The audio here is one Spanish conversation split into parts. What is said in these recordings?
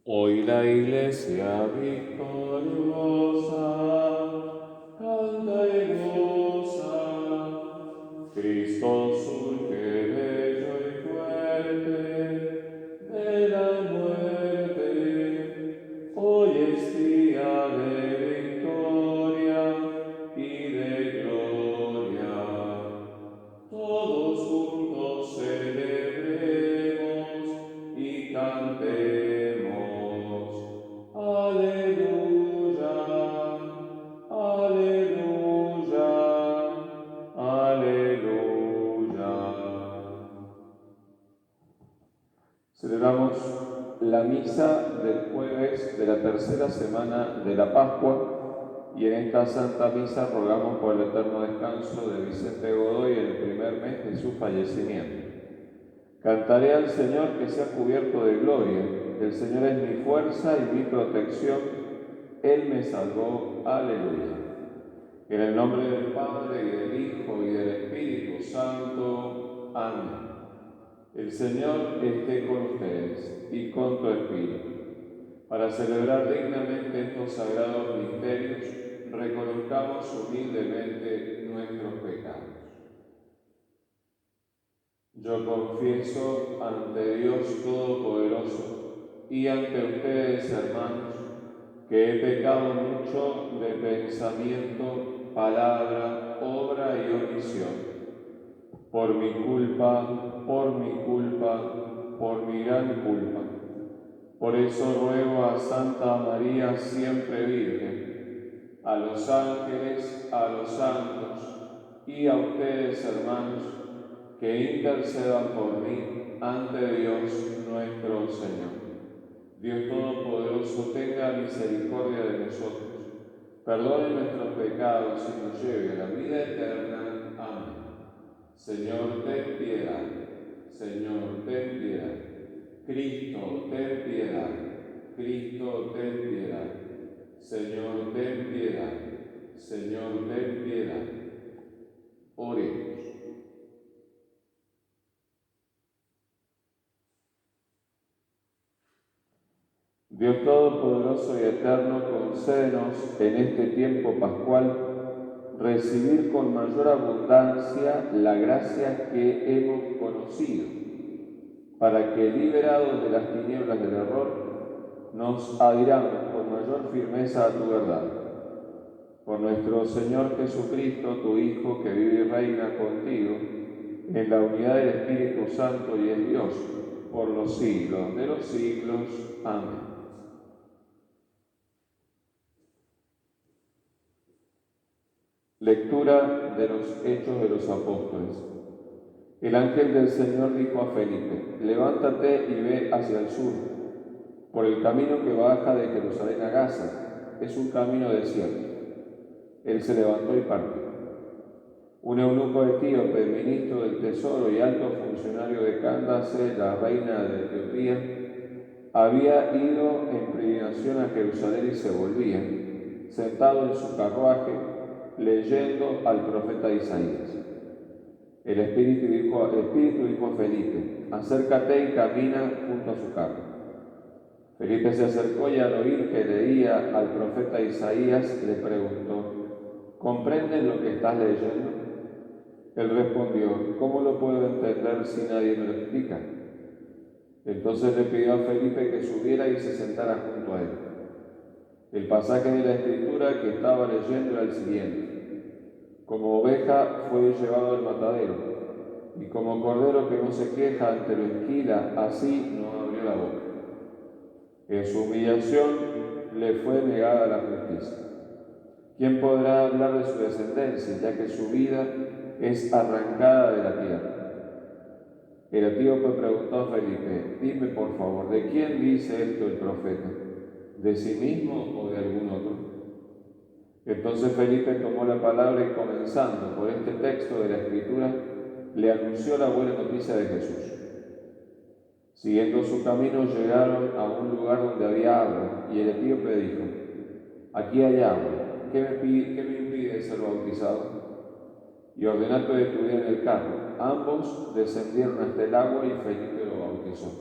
Hoy la Iglesia victoriosa canta y goza. Cristo surge bello y fuerte de la muerte. Hoy es día de victoria y de gloria. Todos juntos celebremos y cantemos. Aleluya, aleluya, aleluya. Celebramos la misa del jueves de la tercera semana de la Pascua y en esta Santa Misa rogamos por el eterno descanso de Vicente Godoy en el primer mes de su fallecimiento. Cantaré al Señor que se ha cubierto de gloria. El Señor es mi fuerza y mi protección. Él me salvó. Aleluya. En el nombre del Padre, y del Hijo, y del Espíritu Santo. Amén. El Señor esté con ustedes y con tu espíritu. Para celebrar dignamente estos sagrados misterios, reconozcamos humildemente nuestros pecados. Yo confieso ante Dios Todopoderoso y ante ustedes, hermanos, que he pecado mucho de pensamiento, palabra, obra y omisión. Por mi culpa, por mi culpa, por mi gran culpa. Por eso ruego a Santa María, siempre Virgen, a los ángeles, a los santos y a ustedes, hermanos, que intercedan por mí ante Dios nuestro Señor. Dios Todopoderoso tenga misericordia de nosotros, perdone nuestros pecados y nos lleve a la vida eterna. Amén. Señor, ten piedad. Señor, ten piedad. Cristo, ten piedad. Cristo, ten piedad. Señor, ten piedad. Señor, ten piedad. Oremos. Dios Todopoderoso y Eterno, concédenos en este tiempo pascual recibir con mayor abundancia la gracia que hemos conocido, para que, liberados de las tinieblas del error, nos adhiramos con mayor firmeza a tu verdad. Por nuestro Señor Jesucristo, tu Hijo, que vive y reina contigo, en la unidad del Espíritu Santo y es Dios, por los siglos de los siglos. Amén. Lectura de los Hechos de los Apóstoles. El ángel del Señor dijo a Felipe: levántate y ve hacia el sur, por el camino que baja de Jerusalén a Gaza. Es un camino desierto. Él se levantó y partió. Un eunuco etíope, ministro del tesoro y alto funcionario de Candace, la reina de Etiopía, había ido en peregrinación a Jerusalén y se volvía, sentado en su carruaje, leyendo al profeta Isaías. El Espíritu dijo a Felipe: acércate y camina junto a su carro. Felipe se acercó y al oír que leía al profeta Isaías, le preguntó: ¿comprendes lo que estás leyendo? Él respondió: ¿cómo lo puedo entender si nadie me lo explica? Entonces le pidió a Felipe que subiera y se sentara junto a él. El pasaje de la Escritura que estaba leyendo era el siguiente: como oveja fue llevado al matadero, y como cordero que no se queja ante lo esquila, así no abrió la boca. En su humillación le fue negada la justicia. ¿Quién podrá hablar de su descendencia, ya que su vida es arrancada de la tierra? El etíope preguntó a Felipe: dime por favor, ¿de quién dice esto el profeta? ¿De sí mismo o de algún otro? Entonces Felipe tomó la palabra y, comenzando por este texto de la Escritura, le anunció la buena noticia de Jesús. Siguiendo su camino llegaron a un lugar donde había agua, y el etíope dijo: aquí hay agua, ¿qué me impide ser bautizado? Y ordenó que detuvieran el carro. Ambos descendieron hasta el agua y Felipe lo bautizó.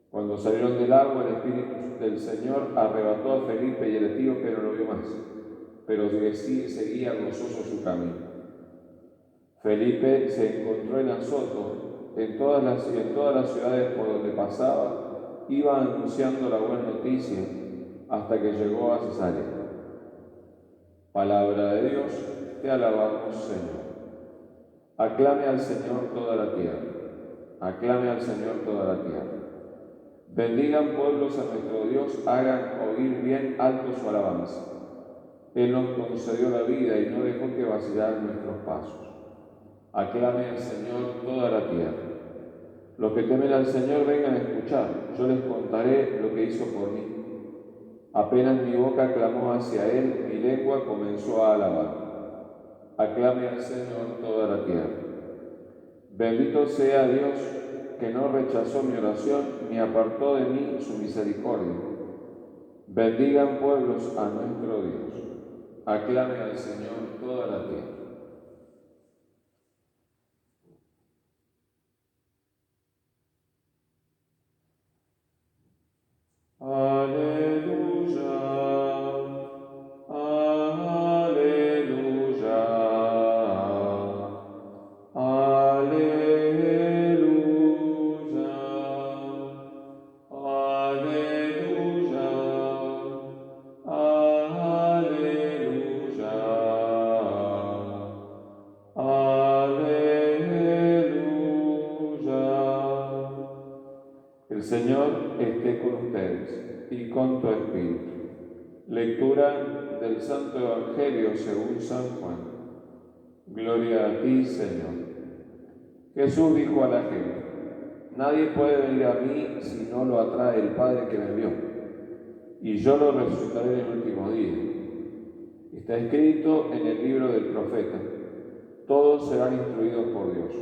Cuando Cuando salieron del agua, el Espíritu del Señor arrebató a Felipe y el etíope no lo vio más, pero seguía gozoso su camino. Felipe se encontró en Azoto, en todas las ciudades por donde pasaba, iba anunciando la buena noticia hasta que llegó a Cesarea. Palabra de Dios, te alabamos, Señor. Aclame al Señor toda la tierra. Aclame al Señor toda la tierra. Bendigan pueblos a nuestro Dios, hagan oír bien alto su alabanza. Él nos concedió la vida y no dejó que vacilaran nuestros pasos. Aclame al Señor toda la tierra. Los que temen al Señor vengan a escuchar, yo les contaré lo que hizo por mí. Apenas mi boca clamó hacia Él, mi lengua comenzó a alabar. Aclame al Señor toda la tierra. Bendito sea Dios, que no rechazó mi oración ni apartó de mí su misericordia. Bendigan pueblos a nuestro Dios. Aclame al Señor toda la tierra. Aleluya, aleluya, aleluya, aleluya, aleluya, aleluya. El Señor esté con ustedes y con tu espíritu. Lectura del Santo Evangelio según San Juan. Gloria a ti, Señor. Jesús dijo a la gente: nadie puede venir a mí si no lo atrae el Padre que me envió, y yo lo resucitaré en el último día. Está escrito en el libro del profeta: todos serán instruidos por Dios.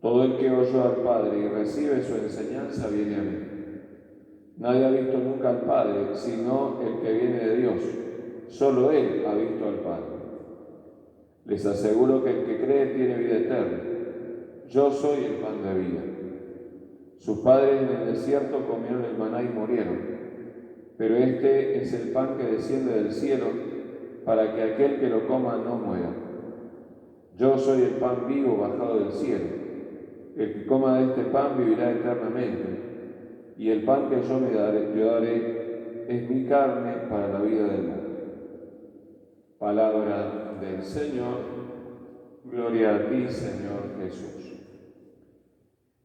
Todo el que oyó al Padre y recibe su enseñanza viene a mí. Nadie ha visto nunca al Padre, sino el que viene de Dios. Solo Él ha visto al Padre. Les aseguro que el que cree tiene vida eterna. Yo soy el pan de vida. Sus padres en el desierto comieron el maná y murieron. Pero este es el pan que desciende del cielo, para que aquel que lo coma no muera. Yo soy el pan vivo bajado del cielo. El que coma de este pan vivirá eternamente. Y el pan que yo daré es mi carne para la vida del mundo. Palabra del Señor. Gloria a ti, Señor Jesús.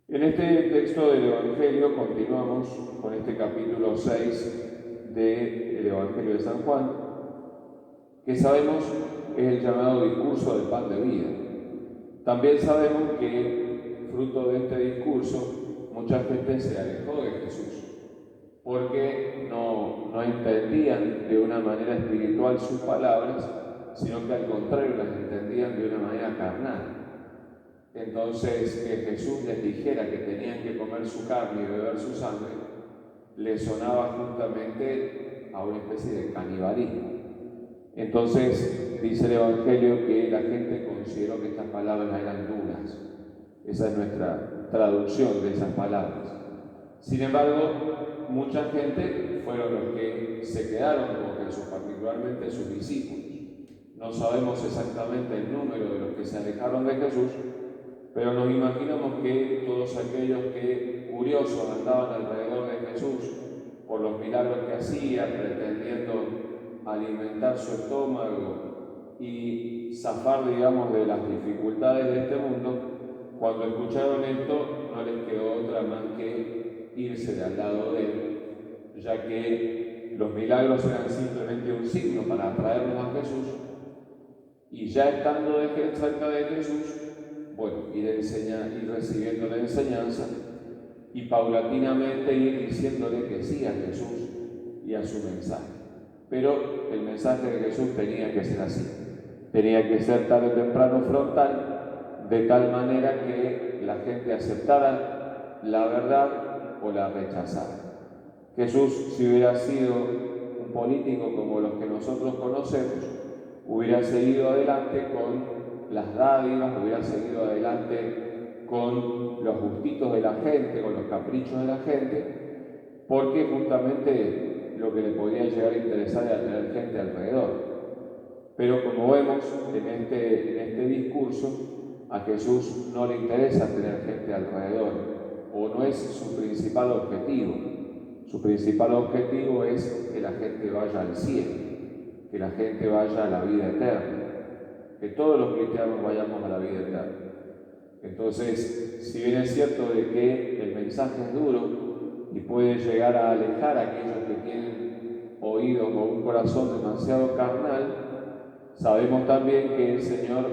En este texto del Evangelio continuamos con este capítulo 6 del Evangelio de San Juan, que sabemos es el llamado discurso del pan de vida. También sabemos que, fruto de este discurso, mucha gente se alejó de Jesús, porque no entendían de una manera espiritual sus palabras, sino que al contrario las entendían de una manera carnal. Entonces, que Jesús les dijera que tenían que comer su carne y beber su sangre, les sonaba justamente a una especie de canibalismo. Entonces, dice el Evangelio que la gente consideró que estas palabras eran duras. Esa es nuestra traducción de esas palabras. Sin embargo, mucha gente fueron los que se quedaron con Jesús, particularmente sus discípulos. No sabemos exactamente el número de los que se alejaron de Jesús, pero nos imaginamos que todos aquellos que curiosos andaban alrededor de Jesús por los milagros que hacía, pretendiendo alimentar su estómago y zafar, digamos, de las dificultades de este mundo, cuando escucharon esto no les quedó otra más que irse de al lado de él, ya que los milagros eran simplemente un signo para atraernos a Jesús, y ya estando cerca de Jesús, bueno, ir recibiendo la enseñanza y paulatinamente ir diciéndole que sí a Jesús y a su mensaje. Pero el mensaje de Jesús tenía que ser así, tenía que ser tarde o temprano frontal, de tal manera que la gente aceptara la verdad o la rechazara. Jesús, si hubiera sido un político como los que nosotros conocemos, hubiera seguido adelante con las dádivas, hubiera seguido adelante con los gustitos de la gente, con los caprichos de la gente, porque justamente lo que le podía llegar a interesar era tener gente alrededor. Pero como vemos en este discurso, a Jesús no le interesa tener gente alrededor, o no es su principal objetivo. Su principal objetivo es que la gente vaya al cielo, que la gente vaya a la vida eterna, que todos los cristianos vayamos a la vida eterna. Entonces, si bien es cierto de que el mensaje es duro y puede llegar a alejar a aquellos que tienen oídos o un corazón demasiado carnal, sabemos también que el Señor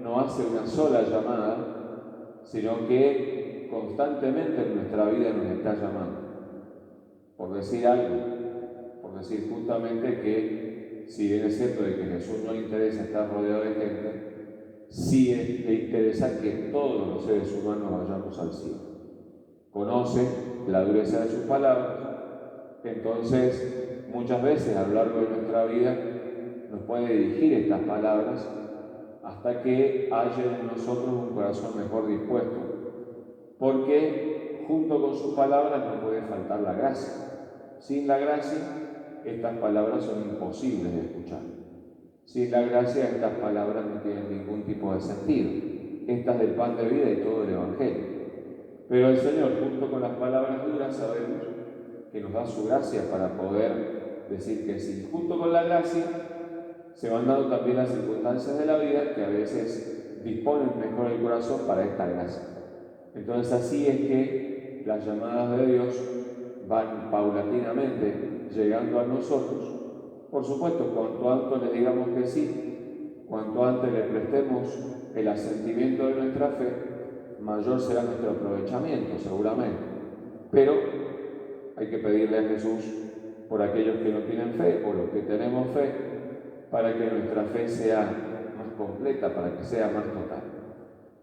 no hace una sola llamada, sino que constantemente en nuestra vida nos está llamando. Por decir algo, por decir justamente que, si bien es cierto de que a Jesús no le interesa estar rodeado de gente, sí le interesa que todos los seres humanos vayamos al cielo. Conoce la dureza de sus palabras, entonces muchas veces a lo largo de nuestra vida nos puede dirigir estas palabras hasta que haya en nosotros un corazón mejor dispuesto, porque junto con sus palabras no puede faltar la gracia. Sin la gracia, estas palabras son imposibles de escuchar. Sin la gracia, estas palabras no tienen ningún tipo de sentido. Estas del pan de vida y todo el Evangelio. Pero el Señor, junto con las palabras duras, sabemos que nos da su gracia para poder decir que sí. Junto con la gracia, se van dando también las circunstancias de la vida que a veces disponen mejor el corazón para esta gracia. Entonces así es que las llamadas de Dios van paulatinamente llegando a nosotros. Por supuesto, cuanto antes le digamos que sí, cuanto antes le prestemos el asentimiento de nuestra fe, mayor será nuestro aprovechamiento, seguramente. Pero hay que pedirle a Jesús por aquellos que no tienen fe o los que tenemos fe, para que nuestra fe sea más completa, para que sea más total.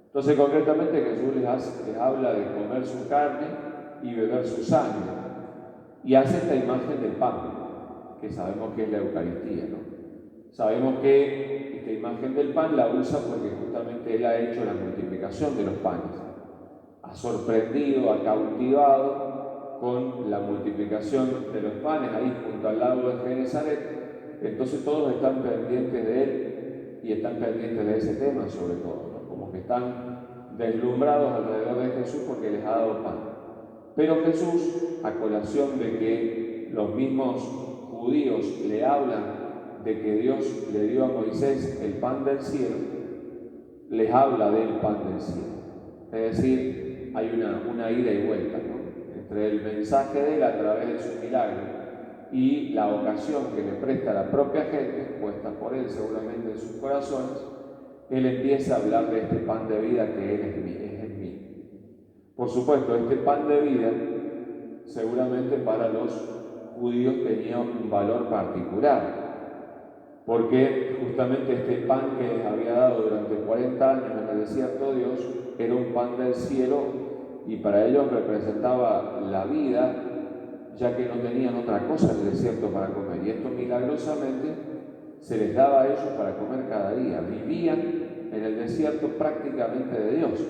Entonces, concretamente, Jesús les habla de comer su carne y beber su sangre, y hace esta imagen del pan, que sabemos que es la Eucaristía, ¿no? Sabemos que esta imagen del pan la usa porque justamente Él ha hecho la multiplicación de los panes. Ha sorprendido, ha cautivado con la multiplicación de los panes ahí junto al lago de Genesaret. Entonces todos están pendientes de Él y están pendientes de ese tema sobre todo, ¿no? Como que están deslumbrados alrededor de Jesús porque les ha dado pan. Pero Jesús, a colación de que los mismos judíos le hablan de que Dios le dio a Moisés el pan del cielo, les habla del pan del cielo. Es decir, hay una ida y vuelta, ¿no? Entre el mensaje de Él a través de su milagro y la ocasión que le presta a la propia gente, puesta por Él seguramente en sus corazones, Él empieza a hablar de este pan de vida que Él es en mí. Por supuesto, este pan de vida seguramente para los judíos tenía un valor particular, porque justamente este pan que les había dado durante 40 años en el desierto Dios era un pan del cielo y para ellos representaba la vida, ya que no tenían otra cosa en el desierto para comer, y esto milagrosamente se les daba a ellos para comer cada día. Vivían en el desierto prácticamente de Dios,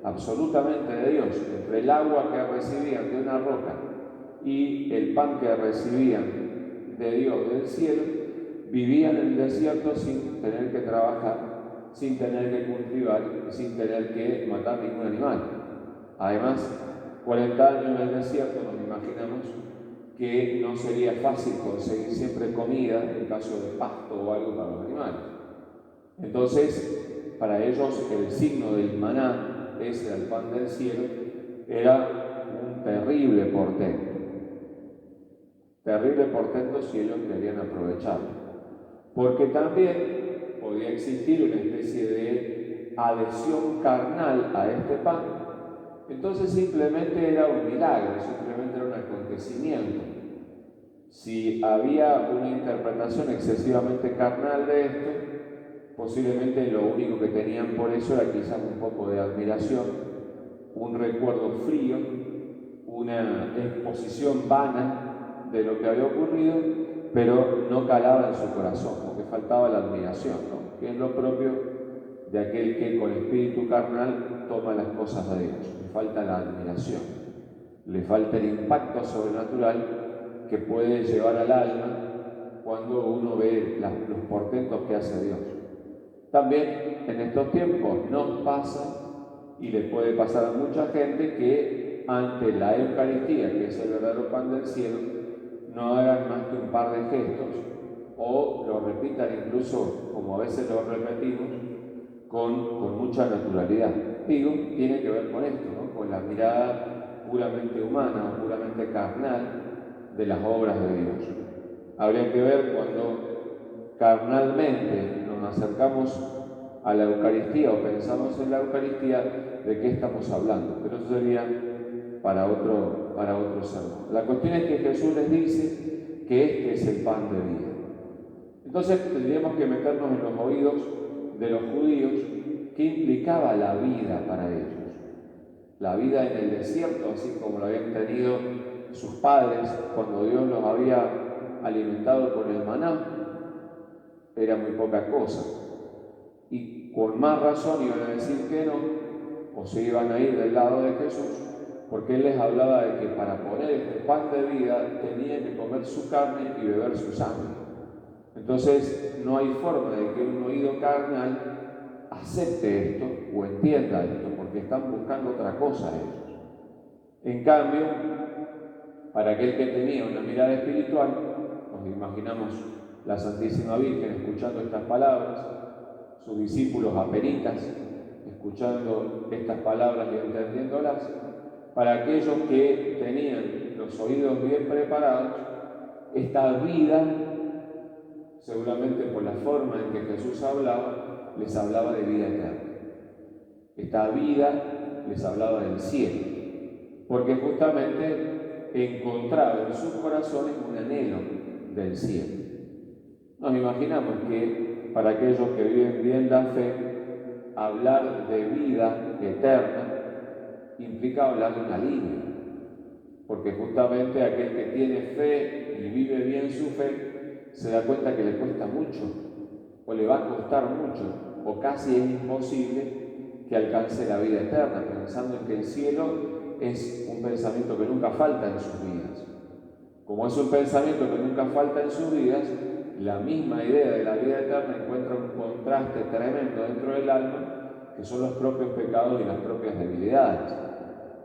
absolutamente de Dios. Entre el agua que recibían de una roca y el pan que recibían de Dios del cielo, vivían en el desierto sin tener que trabajar, sin tener que cultivar, sin tener que matar ningún animal. Además, 40 años en el desierto, nos imaginamos que no sería fácil conseguir siempre comida en caso de pasto o algo para los animales. Entonces, para ellos el signo del maná, ese del pan del cielo, era un terrible portento. Terrible portento si ellos querían aprovecharlo. Porque también podía existir una especie de adhesión carnal a este pan. Entonces simplemente era un milagro, simplemente era un acontecimiento. Si había una interpretación excesivamente carnal de esto, posiblemente lo único que tenían por eso era quizás un poco de admiración, un recuerdo frío, una exposición vana de lo que había ocurrido, pero no calaba en su corazón, porque faltaba la admiración, ¿no? Que es lo propio de aquel que con espíritu carnal toma las cosas de Dios, le falta la admiración, le falta el impacto sobrenatural que puede llevar al alma cuando uno ve los portentos que hace Dios. También en estos tiempos nos pasa, y le puede pasar a mucha gente, que ante la Eucaristía, que es el verdadero pan del cielo, no hagan más que un par de gestos o lo repitan incluso, como a veces lo repetimos, con mucha naturalidad. Digo, tiene que ver con esto, ¿no? Con la mirada puramente humana o puramente carnal de las obras de Dios. Habría que ver cuando carnalmente nos acercamos a la Eucaristía o pensamos en la Eucaristía, de qué estamos hablando, pero eso sería para otro sermón. La cuestión es que Jesús les dice que este es el pan de vida. Entonces tendríamos que meternos en los oídos de los judíos qué implicaba la vida para ellos. La vida en el desierto, así como lo habían tenido sus padres cuando Dios los había alimentado con el maná, era muy poca cosa. Y con más razón iban a decir que no, o se iban a ir del lado de Jesús, porque Él les hablaba de que para poner este pan de vida tenían que comer su carne y beber su sangre. Entonces no hay forma de que un oído carnal acepte esto o entienda esto, porque están buscando otra cosa ellos. En cambio, para aquel que tenía una mirada espiritual, nos imaginamos la Santísima Virgen escuchando estas palabras, sus discípulos apenitas escuchando estas palabras y entendiéndolas. Para aquellos que tenían los oídos bien preparados, esta vida, seguramente por la forma en que Jesús hablaba, les hablaba de vida eterna. Esta vida les hablaba del cielo, porque justamente encontraba en sus corazones un anhelo del cielo. Nos imaginamos que para aquellos que viven bien la fe, hablar de vida eterna implica hablar de una línea, porque justamente aquel que tiene fe y vive bien su fe se da cuenta que le cuesta mucho, o le va a costar mucho, o casi es imposible que alcance la vida eterna, pensando en que el cielo es un pensamiento que nunca falta en sus vidas. Como es un pensamiento que nunca falta en sus vidas, la misma idea de la vida eterna encuentra un contraste tremendo dentro del alma, que son los propios pecados y las propias debilidades,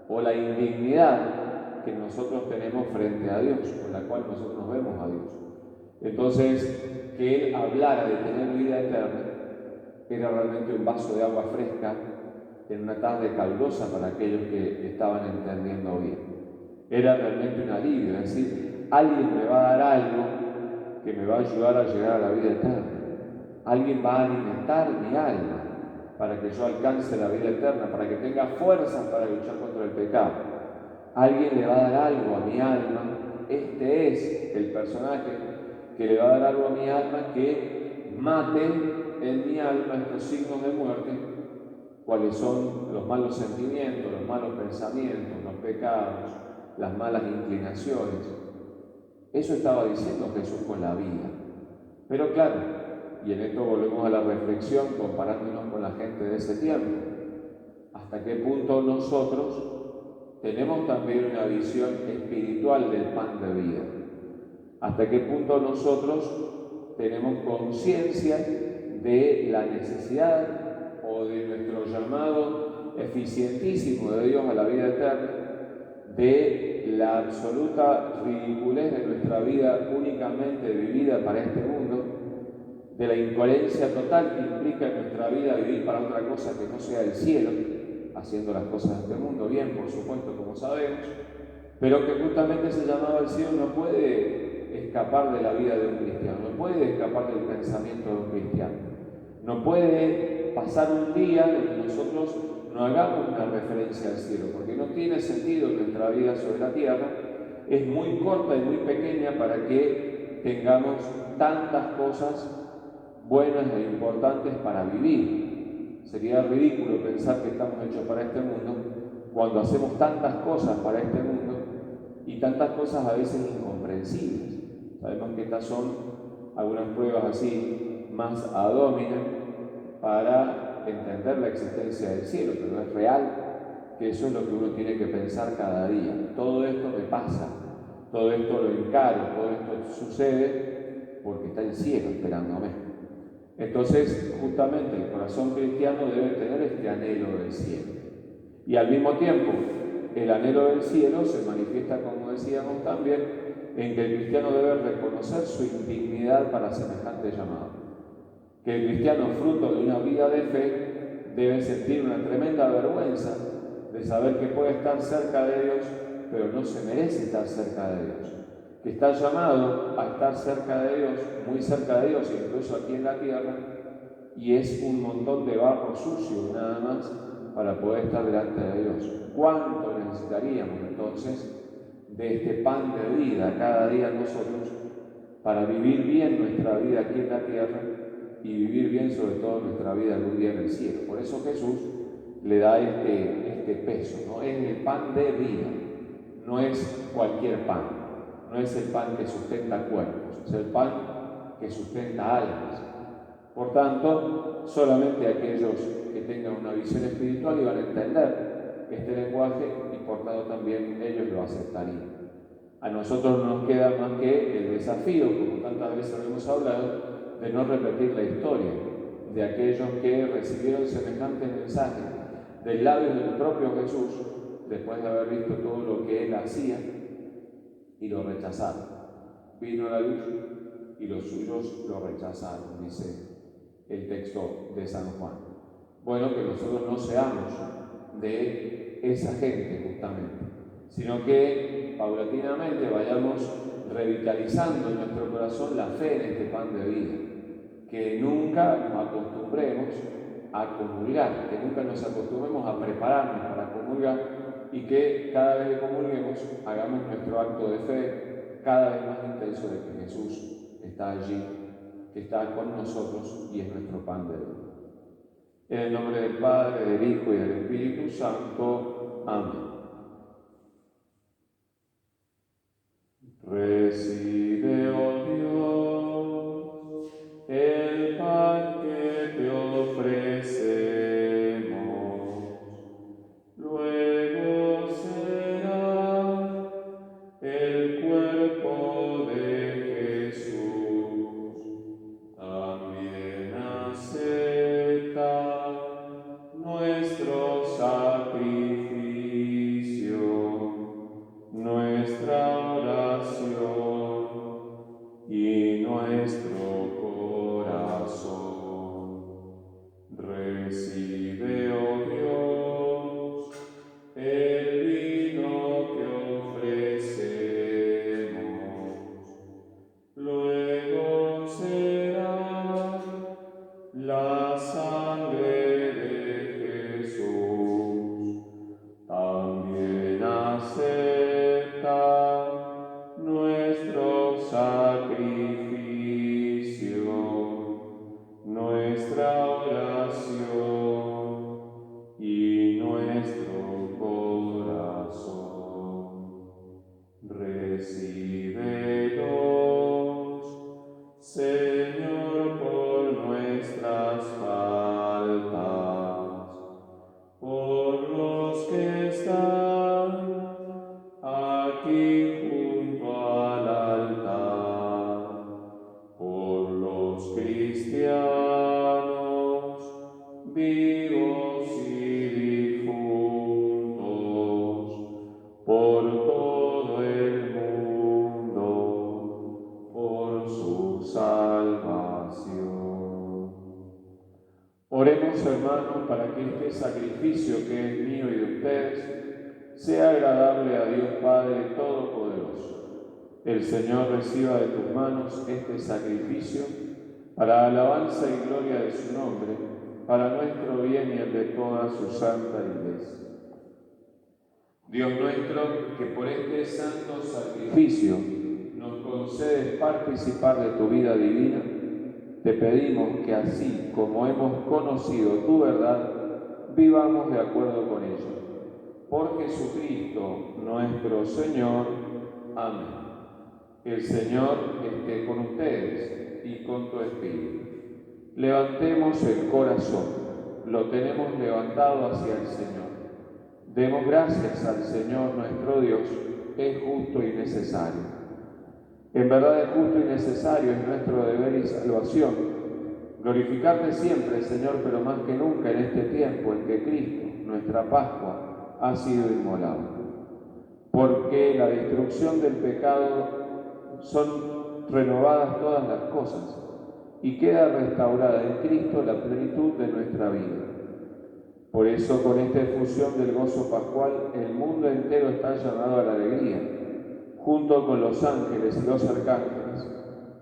o la indignidad que nosotros tenemos frente a Dios, con la cual nosotros vemos a Dios. Entonces, que Él hablara de tener vida eterna era realmente un vaso de agua fresca en una tarde calurosa para aquellos que estaban entendiendo bien. Era realmente un alivio, es decir, alguien me va a dar algo que me va a ayudar a llegar a la vida eterna. Alguien va a alimentar mi alma para que yo alcance la vida eterna, para que tenga fuerzas para luchar contra el pecado. Alguien le va a dar algo a mi alma. Este es el personaje que le va a dar algo a mi alma que mate en mi alma estos signos de muerte, cuáles son los malos sentimientos, los malos pensamientos, los pecados, las malas inclinaciones. Eso estaba diciendo Jesús con la vida. Pero claro, y en esto volvemos a la reflexión comparándonos con la gente de ese tiempo. ¿Hasta qué punto nosotros tenemos también una visión espiritual del pan de vida? ¿Hasta qué punto nosotros tenemos conciencia de la necesidad o de nuestro llamado eficientísimo de Dios a la vida eterna, de la absoluta ridiculez de nuestra vida únicamente vivida para este mundo, de la incoherencia total que implica en nuestra vida vivir para otra cosa que no sea el cielo, haciendo las cosas de este mundo bien, por supuesto, como sabemos, pero que justamente ese llamado al cielo no puede escapar de la vida de un cristiano, no puede escapar del pensamiento de un cristiano, no puede pasar un día donde nosotros no hagamos una referencia al cielo, porque no tiene sentido nuestra vida sobre la tierra, es muy corta y muy pequeña para que tengamos tantas cosas buenas e importantes para vivir. Sería ridículo pensar que estamos hechos para este mundo cuando hacemos tantas cosas para este mundo y tantas cosas a veces incomprensibles. Sabemos que estas son algunas pruebas así más ad hominem para entender la existencia del cielo, pero es real que eso es lo que uno tiene que pensar cada día. Todo esto me pasa, todo esto lo encaro, todo esto sucede porque está el cielo esperándome. Entonces, justamente el corazón cristiano debe tener este anhelo del cielo. Y al mismo tiempo, el anhelo del cielo se manifiesta, como decíamos también, en que el cristiano debe reconocer su indignidad para semejante llamado. Que el cristiano, fruto de una vida de fe, debe sentir una tremenda vergüenza de saber que puede estar cerca de Dios, pero no se merece estar cerca de Dios. Que está llamado a estar cerca de Dios, muy cerca de Dios, incluso aquí en la tierra, y es un montón de barro sucio nada más para poder estar delante de Dios. ¿Cuánto necesitaríamos entonces de este pan de vida cada día nosotros para vivir bien nuestra vida aquí en la tierra y vivir bien sobre todo nuestra vida algún día en el cielo? Por eso Jesús le da este peso, ¿no? Es el pan de vida, no es cualquier pan, no es el pan que sustenta cuerpos, es el pan que sustenta almas. Por tanto, solamente aquellos que tengan una visión espiritual iban a entender este lenguaje y por tanto también ellos lo aceptarían. A nosotros no nos queda más que el desafío, como tantas veces lo hemos hablado, de no repetir la historia de aquellos que recibieron semejante mensaje del labio del propio Jesús después de haber visto todo lo que él hacía y lo rechazaron. Vino a la luz y los suyos lo rechazaron, dice el texto de San Juan. Bueno, que nosotros no seamos de esa gente justamente, sino que paulatinamente vayamos revitalizando en nuestro corazón la fe en este pan de vida, que nunca nos acostumbremos a comulgar, que nunca nos acostumbremos a prepararnos para comulgar y que cada vez que comulguemos hagamos nuestro acto de fe cada vez más intenso de que Jesús está allí, que está con nosotros y es nuestro pan de vida. En el nombre del Padre, del Hijo y del Espíritu Santo. Amén. Recibe, oh Dios, el pan que te ofrecemos, luego será el cuerpo de Jesús. También acepta nuestro sacrificio, nuestra oración y nuestro corazón. Recibe, oh Dios, el vino que ofrecemos, luego será la sangre de Jesús. También acepta nuestro sacrificio, nuestra oración y nuestro corazón. Recíbelos, Señor, por nuestras faltas, por los que están aquí junto al altar, por los cristianos vivos y difuntos, por todo el mundo, por su salvación. Oremos, hermanos, para que este sacrificio que es mío y de ustedes sea agradable a Dios Padre Todopoderoso. El Señor reciba de tus manos este sacrificio para alabanza y gloria de su nombre, para nuestro bien y el de toda su santa Iglesia. Dios nuestro, que por este santo sacrificio nos concedes participar de tu vida divina, te pedimos que así como hemos conocido tu verdad, vivamos de acuerdo con ella. Por Jesucristo nuestro Señor. Amén. El Señor esté con ustedes y con tu espíritu. Levantemos el corazón. lo tenemos levantado hacia el Señor. Demos gracias al Señor nuestro Dios, es justo y necesario. En verdad es justo y necesario, es nuestro deber y salvación. Glorificarte siempre, Señor, pero más que nunca en este tiempo en que Cristo, nuestra Pascua, ha sido inmolado. Porque la destrucción del pecado son renovadas todas las cosas y queda restaurada en Cristo la plenitud de nuestra vida. Por eso, con esta efusión del gozo pascual, el mundo entero está llamado a la alegría, junto con los ángeles y los arcángeles,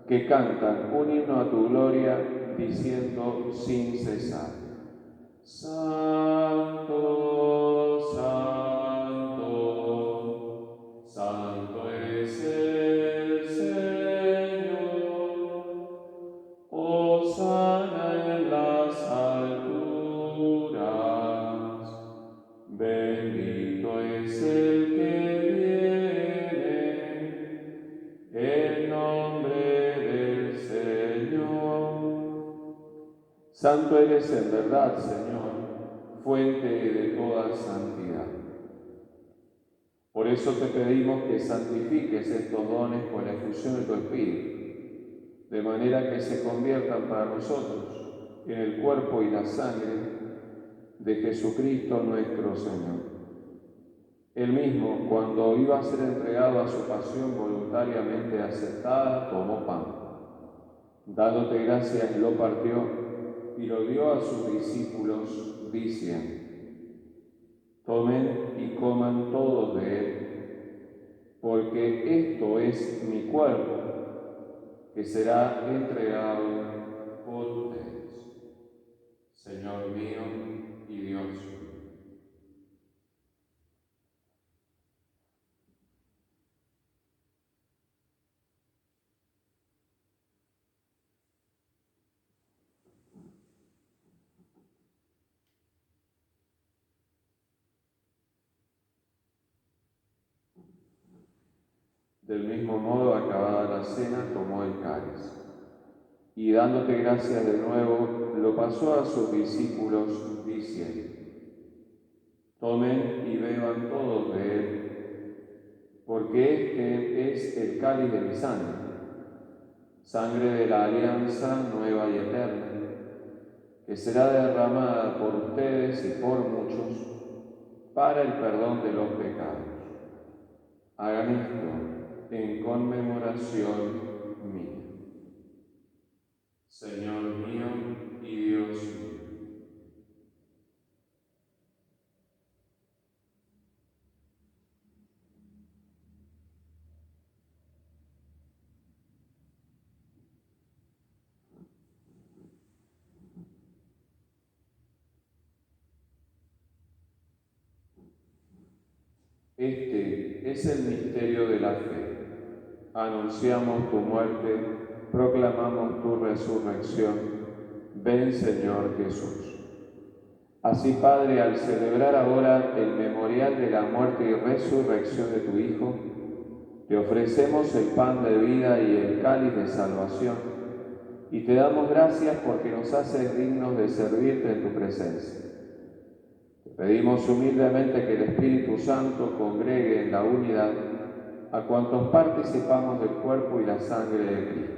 que cantan un himno a tu gloria, diciendo sin cesar: Santo, santo, santo es el Señor. Hosana en las alturas. Bendito es el que viene en nombre del Señor. Santo eres en verdad, Señor, fuente de toda santidad. Por eso te pedimos que santifiques estos dones con la efusión de tu Espíritu, de manera que se conviertan para nosotros en el cuerpo y la sangre de Jesucristo nuestro Señor. Él mismo, cuando iba a ser entregado a su pasión voluntariamente aceptada, tomó pan. Dándote gracias, lo partió y lo dio a sus discípulos, diciendo: Tomen y coman todos de él, porque esto es mi cuerpo, que será entregado por ustedes. Señor mío y Dios mío. Del mismo modo, acabada la cena, tomó el cáliz y, dándote gracias de nuevo, lo pasó a sus discípulos, diciendo: Tomen y beban todos de él, porque este es el cáliz de mi sangre, sangre de la alianza nueva y eterna, que será derramada por ustedes y por muchos para el perdón de los pecados. Hagan esto en conmemoración mía. Señor mío y Dios mío. Este es el misterio de la fe. Anunciamos tu muerte, proclamamos tu resurrección. Ven, Señor Jesús. Así, Padre, al celebrar ahora el memorial de la muerte y resurrección de tu Hijo, te ofrecemos el pan de vida y el cáliz de salvación, y te damos gracias porque nos haces dignos de servirte en tu presencia. Te pedimos humildemente que el Espíritu Santo congregue en la unidad a cuantos participamos del cuerpo y la sangre de Cristo.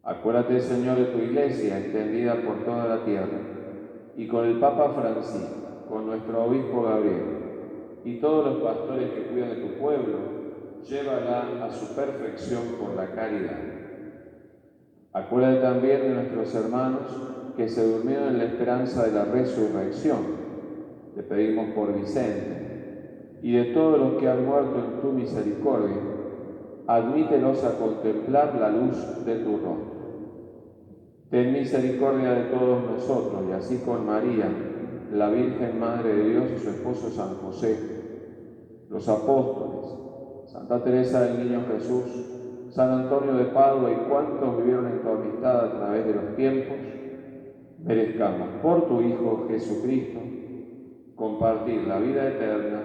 Acuérdate, Señor, de tu Iglesia, extendida por toda la tierra, y con el Papa Francisco, con nuestro Obispo Gabriel, y todos los pastores que cuidan de tu pueblo, llévala a su perfección por la caridad. Acuérdate también de nuestros hermanos que se durmieron en la esperanza de la resurrección. Te pedimos por Vicente y de todos los que han muerto en tu misericordia, admítelos a contemplar la luz de tu rostro. Ten misericordia de todos nosotros y así con María, la Virgen Madre de Dios y su esposo San José, los apóstoles, Santa Teresa del Niño Jesús, San Antonio de Padua y cuantos vivieron en tu amistad a través de los tiempos, merezcamos por tu Hijo Jesucristo compartir la vida eterna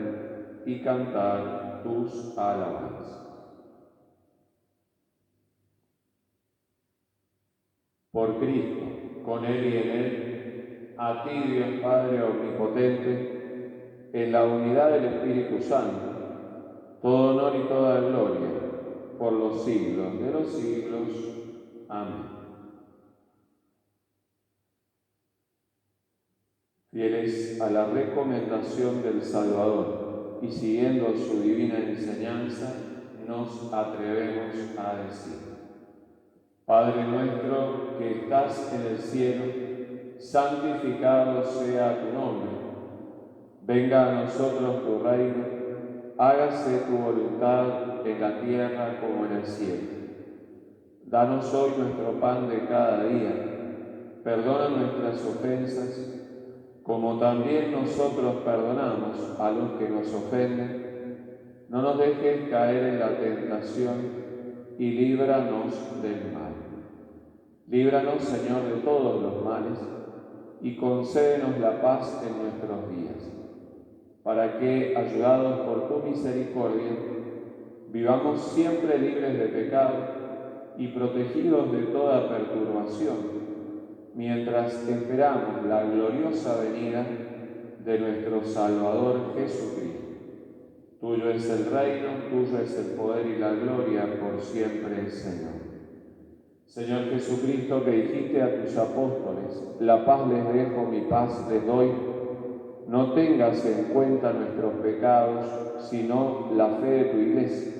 y cantar tus alabanzas. Por Cristo, con Él y en Él, a ti, Dios Padre omnipotente, en la unidad del Espíritu Santo, todo honor y toda gloria, por los siglos de los siglos. Amén. Fieles a la recomendación del Salvador y siguiendo su divina enseñanza, nos atrevemos a decir: Padre nuestro que estás en el cielo, santificado sea tu nombre. Venga a nosotros tu reino, hágase tu voluntad en la tierra como en el cielo. Danos hoy nuestro pan de cada día, perdona nuestras ofensas, como también nosotros perdonamos a los que nos ofenden. No nos dejes caer en la tentación y líbranos del mal. Líbranos, Señor, de todos los males y concédenos la paz en nuestros días, para que, ayudados por tu misericordia, vivamos siempre libres de pecado y protegidos de toda perturbación, mientras esperamos la gloriosa venida de nuestro Salvador Jesucristo. Tuyo es el reino, tuyo es el poder y la gloria por siempre, Señor. Señor Jesucristo, que dijiste a tus apóstoles: la paz les dejo, mi paz les doy, no tengas en cuenta nuestros pecados, sino la fe de tu Iglesia.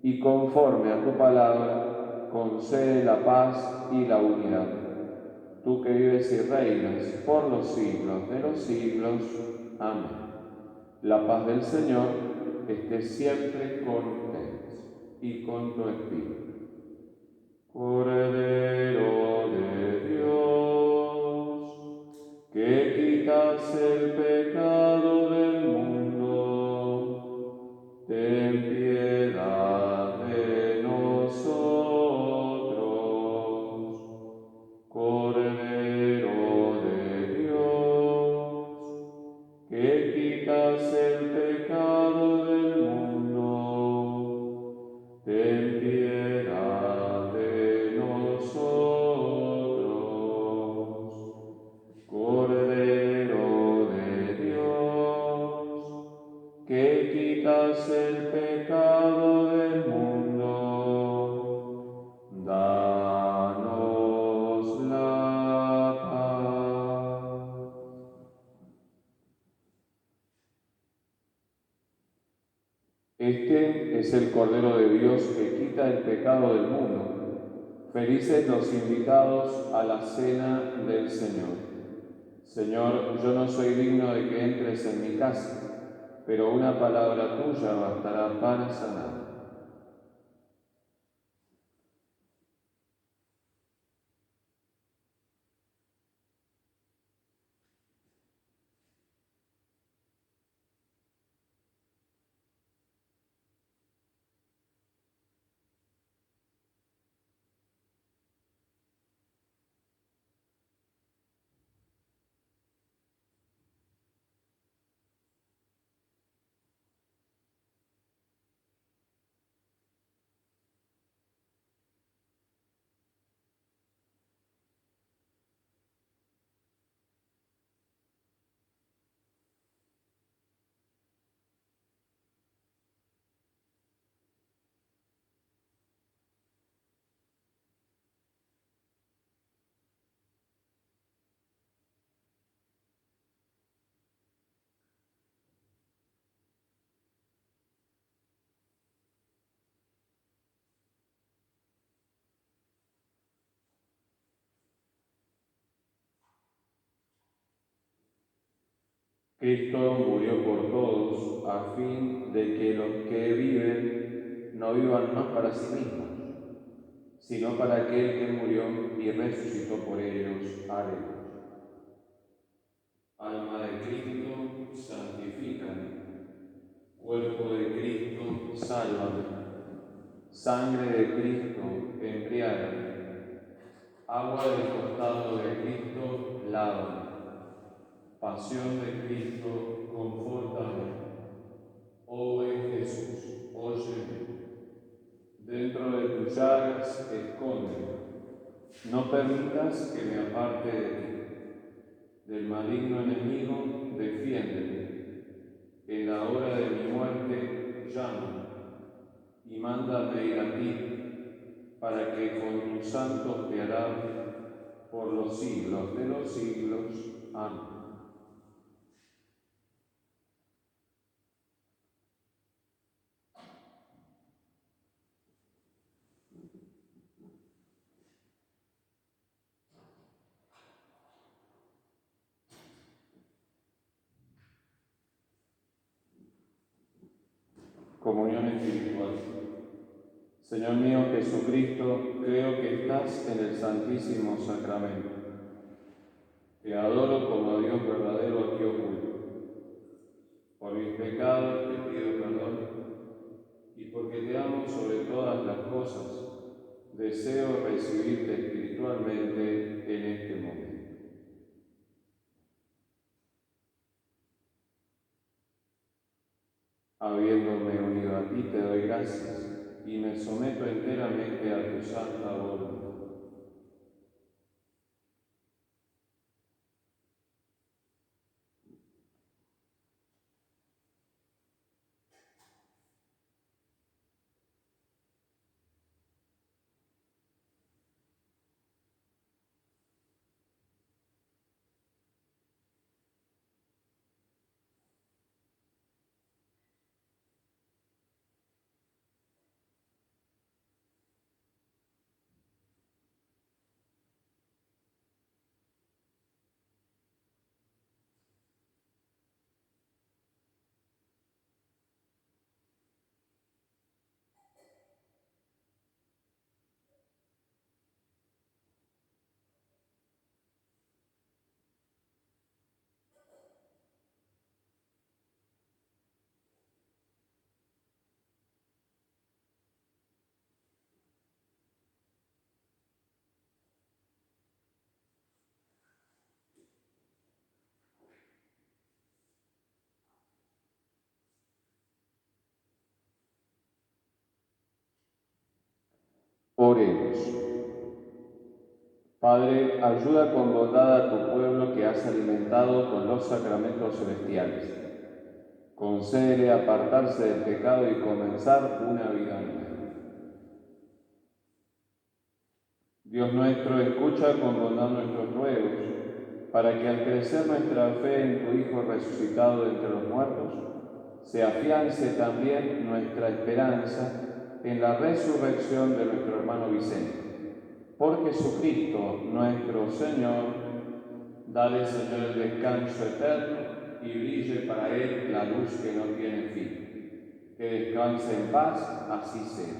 Y conforme a tu palabra, concede la paz y la unidad. Tú que vives y reinas por los siglos de los siglos. Amén. La paz del Señor esté siempre con ustedes y con tu espíritu. Cordero de Dios, que quitas el pecado del mundo, ten piedad de nosotros. Cordero de Dios, que quitas el pecado del mundo, ten piedad de nosotros. Cordero de Dios, que quitas el pecado del mundo, danos la paz. Este es el Cordero de Dios que quita el pecado del mundo. Felices los invitados a la cena del Señor. Señor, yo no soy digno de que entres en mi casa, pero una palabra tuya bastará para sanar. Cristo murió por todos a fin de que los que viven no vivan más para sí mismos, sino para aquel que murió y resucitó por ellos. Aleluya. Alma de Cristo, santifícame. Cuerpo de Cristo, sálvame. Sangre de Cristo, embriágame. Agua del costado de Cristo, lávame. Pasión de Cristo, confórtame. Oh buen Jesús, óyeme. Dentro de tus llagas, escóndeme. No permitas que me aparte de ti. del maligno enemigo, defiéndeme. En la hora de mi muerte, llama y mándame ir a ti, para que con tus santos te alabe por los siglos de los siglos. Amén. Comunión espiritual. Señor mío Jesucristo, creo que estás en el Santísimo Sacramento. Te adoro como a Dios verdadero aquí oculto. Por mis pecados te pido perdón y porque te amo sobre todas las cosas, deseo recibirte espiritualmente en este momento. Habiéndome unido a ti, te doy gracias y me someto enteramente a tu santa voluntad. Oremos. Padre, ayuda con bondad a tu pueblo que has alimentado con los sacramentos celestiales. Concédele apartarse del pecado y comenzar una vida nueva. Dios nuestro, escucha con bondad nuestros ruegos, para que al crecer nuestra fe en tu Hijo resucitado de entre los muertos, se afiance también nuestra esperanza en la resurrección de nuestro hermano Vicente. Por Jesucristo nuestro Señor, dale, Señor, el descanso eterno y brille para él la luz que no tiene fin. Que descanse en paz, así sea.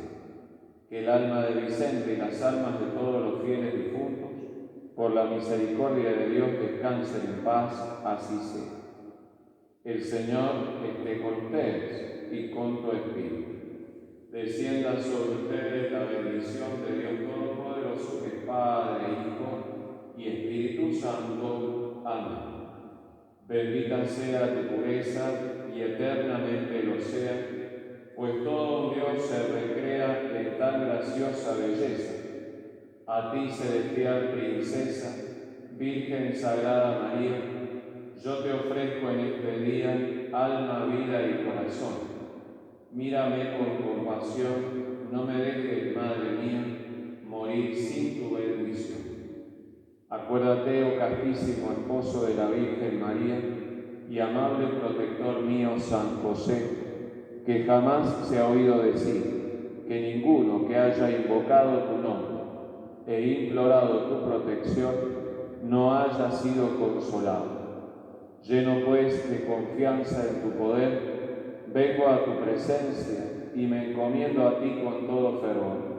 Que el alma de Vicente y las almas de todos los fieles difuntos, por la misericordia de Dios, descansen en paz, así sea. El Señor esté con ustedes y con tu espíritu. Descienda sobre ustedes la bendición de Dios Todopoderoso, que es Padre, Hijo y Espíritu Santo. Amén. Bendita sea tu pureza y eternamente lo sea, pues todo un Dios se recrea en tan graciosa belleza. A ti, celestial princesa, Virgen Sagrada María, yo te ofrezco en este día alma, vida y corazón. Mírame con compasión, no me dejes, Madre mía, morir sin tu bendición. Acuérdate, oh castísimo esposo de la Virgen María y amable protector mío, San José, que jamás se ha oído decir que ninguno que haya invocado tu nombre e implorado tu protección no haya sido consolado. Lleno pues de confianza en tu poder, vengo a tu presencia y me encomiendo a ti con todo fervor.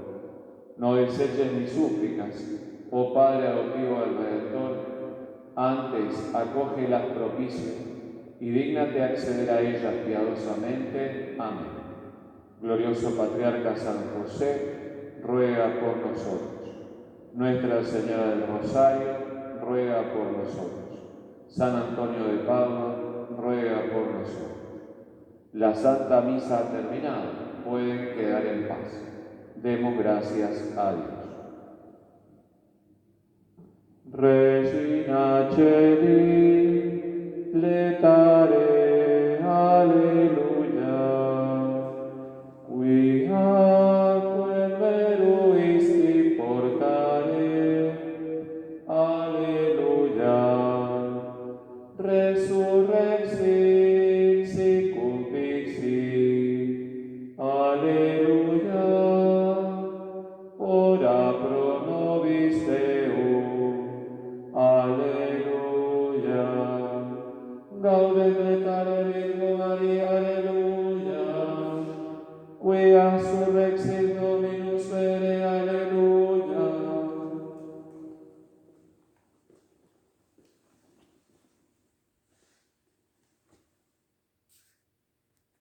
No deseches mis súplicas, oh Padre adoptivo del Redentor, antes acógelas propicio y dígnate acceder a ellas piadosamente. Amén. Glorioso Patriarca San José, ruega por nosotros. Nuestra Señora del Rosario, ruega por nosotros. San Antonio de Padua, ruega por nosotros. La Santa Misa ha terminado, pueden quedar en paz. Demos gracias a Dios. Regina Celi. letare, alleluia. Quiaque meruisti portare, alleluia. Resurrexit